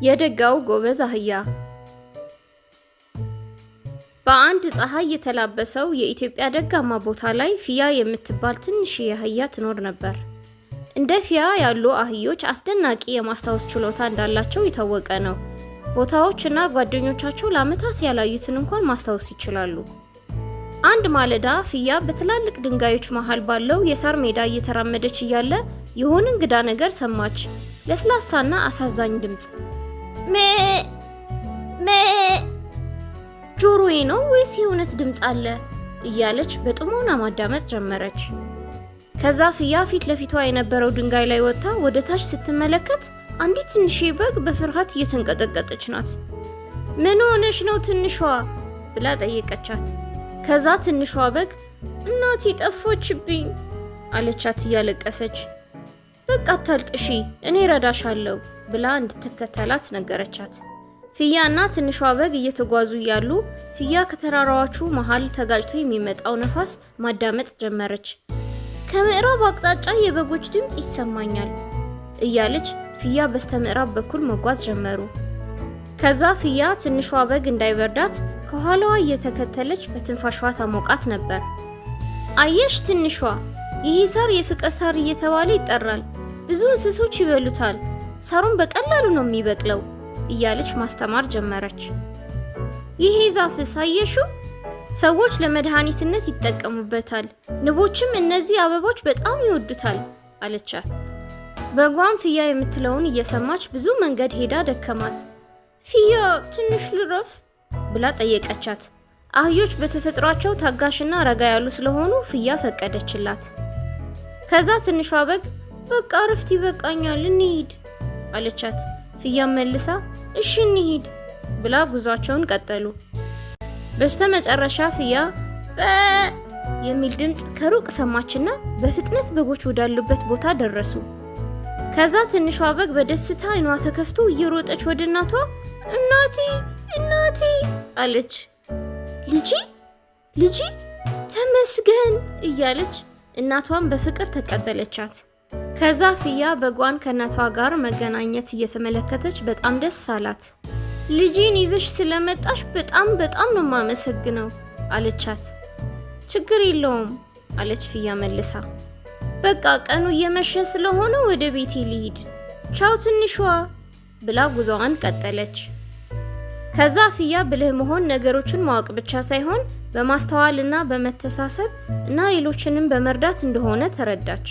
የደጋው ጎበዝ አህያ። በአንድ ፀሐይ የተላበሰው የኢትዮጵያ ደጋማ ቦታ ላይ ፊያ የምትባል ትንሽ አህያ ትኖር ነበር። እንደ ፊያ ያሉ አህዮች አስደናቂ የማስታወስ ችሎታ እንዳላቸው የታወቀ ነው። ቦታዎችና ጓደኞቻቸው ለዓመታት ያላዩትን እንኳን ማስታወስ ይችላሉ። አንድ ማለዳ ፊያ በትላልቅ ድንጋዮች መሃል ባለው የሳር ሜዳ እየተራመደች እያለ የሆነ እንግዳ ነገር ሰማች። ለስላሳና አሳዛኝ ድምጽ። ሜ ጆሮዬ ነው ወይስ የእውነት ድምጽ አለ እያለች በጥሞና ማዳመጥ ጀመረች። ከዛ ፊያ ፊት ለፊቷ የነበረው ድንጋይ ላይ ወጥታ ወደ ታች ስትመለከት አንዲት ትንሽ በግ በፍርሃት እየተንቀጠቀጠች ናት። ምን ሆነሽ ነው ትንሿ ብላ ጠየቀቻት። ከዛ ትንሿ በግ እናቴ ጠፋችብኝ አለቻት እያለቀሰች። በቃ አታልቅሺ እኔ ረዳሻለሁ ብላ እንድትከተላት ነገረቻት። ፊያና ትንሿ በግ እየተጓዙ እያሉ ፊያ ከተራራዎቹ መሃል ተጋጭቶ የሚመጣው ነፋስ ማዳመጥ ጀመረች። ከምዕራብ አቅጣጫ የበጎች ድምጽ ይሰማኛል እያለች ፊያ በስተምዕራብ በኩል መጓዝ ጀመሩ። ከዛ ፊያ ትንሿ በግ እንዳይበርዳት ከኋላዋ እየተከተለች በትንፋሿ ታሞቃት ነበር። አየሽ ትንሿ፣ ይህ ሳር የፍቅር ሳር እየተባለ ይጠራል። ብዙ እንስሶች ይበሉታል። ሳሩን በቀላሉ ነው የሚበቅለው እያለች ማስተማር ጀመረች። ይሄ ዛፍስ አየሽው? ሰዎች ለመድኃኒትነት ይጠቀሙበታል። ንቦችም እነዚህ አበቦች በጣም ይወዱታል አለቻት። በጓም ፊያ የምትለውን እየሰማች ብዙ መንገድ ሄዳ ደከማት። ፊያ ትንሽ ልረፍ ብላ ጠየቀቻት። አህዮች በተፈጥሯቸው ታጋሽና ረጋ ያሉ ስለሆኑ ፊያ ፈቀደችላት። ከዛ ትንሿ በግ በቃ እረፍት ይበቃኛል እንሂድ አለቻት። ፊያ መልሳ እሺ እንሂድ ብላ ጉዟቸውን ቀጠሉ። በስተመጨረሻ ፊያ የሚል ድምጽ ከሩቅ ሰማችና በፍጥነት በጎች ወዳሉበት ቦታ ደረሱ። ከዛ ትንሿ በግ በደስታ አይኗ ተከፍቶ እየሮጠች ወደ እናቷ እናቴ አለች። ልጄ ተመስገን እያለች እናቷን በፍቅር ተቀበለቻት። ከዛ ፊያ በጓን ከእናቷ ጋር መገናኘት እየተመለከተች በጣም ደስ አላት። ልጄን ይዘሽ ስለመጣሽ በጣም ነው የማመሰግነው አለቻት። ችግር የለውም አለች ፊያ መልሳ። በቃ ቀኑ እየመሸ ስለሆነ ወደ ቤቴ ልሂድ፣ ቻው ትንሿ ብላ ጉዞዋን ቀጠለች። ከዛ ፊያ ብልህ መሆን ነገሮችን ማወቅ ብቻ ሳይሆን በማስተዋልና በመተሳሰብ እና ሌሎችንም በመርዳት እንደሆነ ተረዳች።